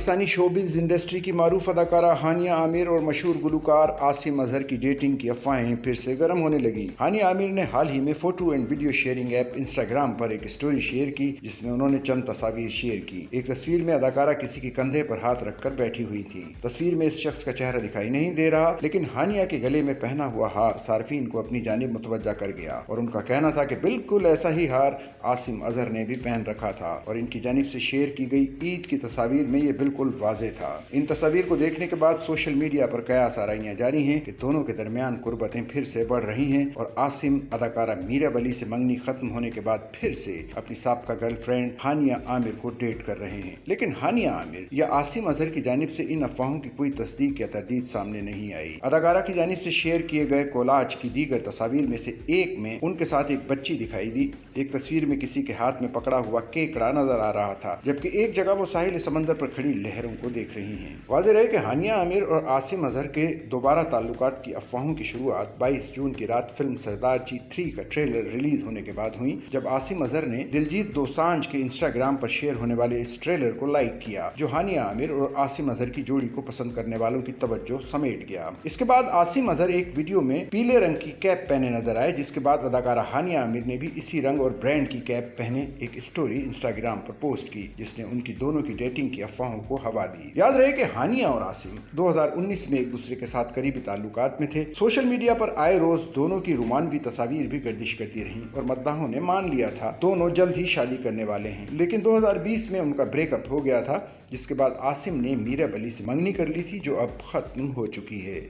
Pakistani showbiz industry की मारूफ अदाकारा हानिया आमिर और मशहूर गुलकार आसिम अजहर की डेटिंग की अफवाहें फिर से गर्म होने लगी। हानिया आमिर ने हाल ही में photo and video sharing app Instagram पर एक स्टोरी शेयर की जिसमें उन्होंने चंद तस्वीर शेयर की। एक तस्वीर में अदाकारा किसी के कंधे पर हाथ रखकर बैठी हुई थी। तस्वीर में इस शख्स का चेहरा दिखाई नहीं दे रहा, लेकिन हानिया के गले में पहना हुआ हार सार्फिन को अपनी जानिब मुतवज्जा कर गया और उनका कहना था कि बिल्कुल ऐसा ही हार आसिम अजहर ने भी पहन रखा था और इनकी जानिब से शेयर की गई ईद की तस्वीर में ये बिल्कुल वाज़ेह था। इन तस्वीर को देखने के बाद सोशल मीडिया पर कयास आराइयां जारी हैं कि दोनों के दरमियान कुर्बतें फिर से बढ़ रही हैं और आसिम अदाकारा मीरा बली से मंगनी खत्म होने के बाद फिर से अपनी साबका गर्लफ्रेंड हानिया आमिर को डेट कर रहे हैं। लेकिन हानिया आमिर या आसिम अजहर की जानिब से इन अफवाहों की कोई तस्दीक या तरदीद सामने नहीं आई। अदाकारा की जानिब से शेयर किए गए कोलाज की दीगर तस्वीर में से एक में उनके साथ एक बच्ची दिखाई दी। एक तस्वीर में किसी के हाथ में पकड़ा हुआ केकड़ा नजर आ रहा था, जबकि एक जगह वो साहिल समंदर पर खड़ी लहरों को देख रही हैं। वाज़ेह रहे कि हानिया आमिर और आसिम अजहर के दोबारा ताल्लुकात की अफवाहों की शुरुआत 22 जून की रात फिल्म सरदारजी 3 का ट्रेलर रिलीज होने के बाद हुई, जब आसिम अजहर ने दिलजीत दोसांझ के इंस्टाग्राम पर शेयर होने वाले इस ट्रेलर को लाइक किया, जो हानिया आमिर और आसिम अजहर की जोड़ी को पसंद करने वालों की तवज्जो समेट गया। इसके बाद आसिम अजहर एक वीडियो में पीले रंग की कैप पहने नजर आए, जिसके बाद अदाकारा हानिया आमिर ने भी इसी रंग और ब्रांड की कैप पहने एक स्टोरी इंस्टाग्राम पर पोस्ट की, जिसने उनकी दोनों की डेटिंग की अफवाहों को हवा दी। याद रहे कि हानिया और आसिम 2019 में एक दूसरे के साथ करीबी ताल्लुकात में थे। सोशल मीडिया पर आए रोज दोनों की रोमानवी तस्वीर भी गर्दिश करती रहीं और मद्दाहों ने मान लिया था दोनों जल्द ही शादी करने वाले हैं। लेकिन 2020 में उनका ब्रेकअप हो गया था, जिसके बाद आसिम ने मीरा बली से मंगनी कर ली थी, जो अब खत्म हो चुकी है।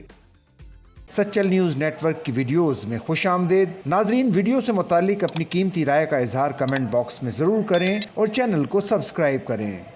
सच्चल न्यूज़ नेटवर्क की वीडियोस में खुश आमदेद। नाजरीन, वीडियो से मुतालिक अपनी कीमती राय का इजहार कमेंट बॉक्स में ज़रूर करें और चैनल को सब्सक्राइब करें।